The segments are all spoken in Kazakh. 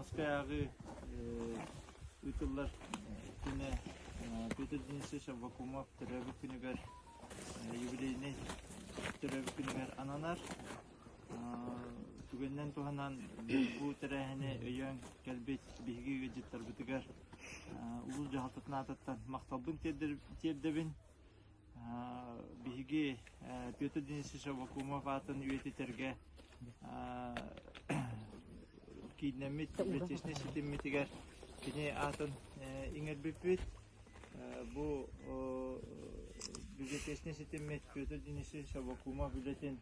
Ускаяғы үтілер күні Петр Денисович Аввакумов түрәбі күнігер юбилейный түрәбі күнігер ананар. Түгеннен туғанан бұл түрәхіне өйен кәлбет бейгі ғыджеттар бұтығар ұлы жағалтытын ататтан мақталбын тердебін. Бейгі Петр Денисович Аввакумов атын үйететерге кейдінемет бәтесіне сетемметігер кене атын еңербеппет. Бұл бюджетесіне сетеммет Петр Денисович Аввакумов бюджетін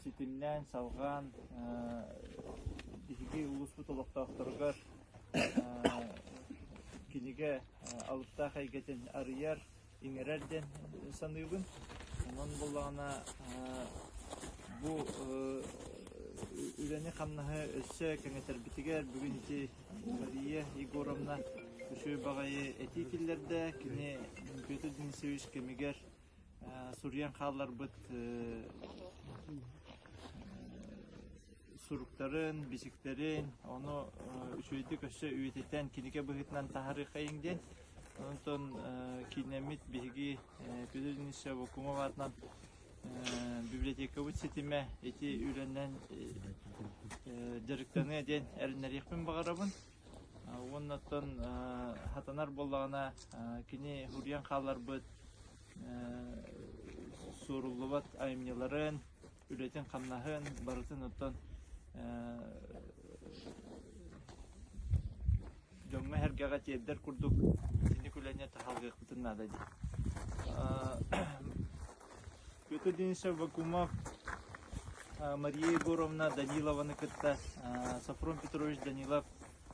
сетемнен салған бейгі ұлыспыт олықтақтырғар кенеге алыпта қайгетін арыяр еңерерден саныйбын. Онын болағына бұл үләне қамнағы өссі кәңетер бітігер бүгін ете Мария Егоровна үші бағайы әтекелерді кене Петр Денисович кемегер Сурьян қалар бұт сұруқтарын, бесіктерін, оны үшөйді көші үйететтен кенеге бұғытынан тахары қайыңден онытын кейінемет беги Петр Денисович Аввакумов атынан библиотека бұт сетіме еті үйленнен жарықтаны әден әрінер екпен бағарабын. Онытын хатанар болағына кене Хурьян қалар бұт сұрулы айымнеларын, үлетін қамнағын, барытын ұттын Дөнгө хәргәгә тиердер күрдүк. Сине күләне тахалгы кытын надады. Петр Денисович Аввакумов Мария Егоровна Данилованы кытта Сафрон Петрович Данилов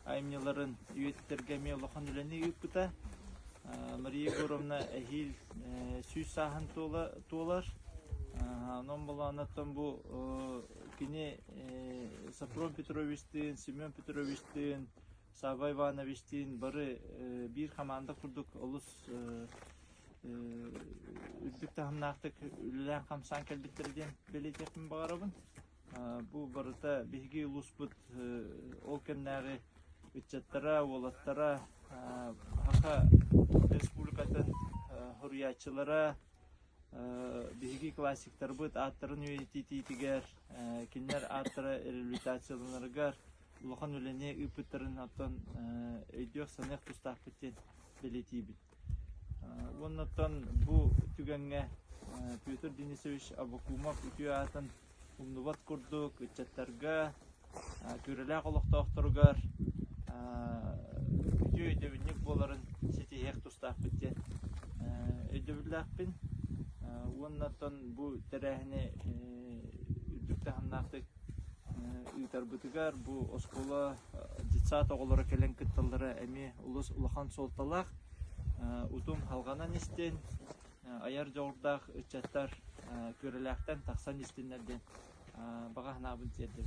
айымнеларын үйеттерге мелохан үләне үпкыта. Мария Егоровна әхил сүйс сахын толар. Онон боланаттан бу кине Сафрон Петровичтин, Семен Петровичтин, Саба Ивановичтин бары бир команда курдук. Олус үздік тахымнақтық үлілән қамсан кәлбеттерден белетекпін бағарабын. Бұл барыта бейге ұлыс бұд ол кәмнәғі үтчаттара, олаттара, хақа республикатын хұрриятчылара, бейге классиктар бұд аттарын үйетететігер, кенлер аттары реабилитацияланырғар, ұлыған өліне үпіттірін аттан өйдеқ санық тұстақ біттен белетейбіт. Оннаттан бұл түгенге Петр Денисович Аввакумов үтіе атын ұмнубат күрдік, үтчаттарға, көрілі қолықта оқтырғар, үтіе өйдебінек боларын сетейек тұстақ біттен өйдебіліқпін. Оннаттан бұл тәрәхіне үрдік тағымнақтық үйтар бұтығар, бұл оскола детсат оғылары кәлін күтталдары әме ұлыхан солталақ, Утум халғанан істен, аяр жоғырдақ үтчаттар көріләқтен тақсан істенлерден баға набын терді.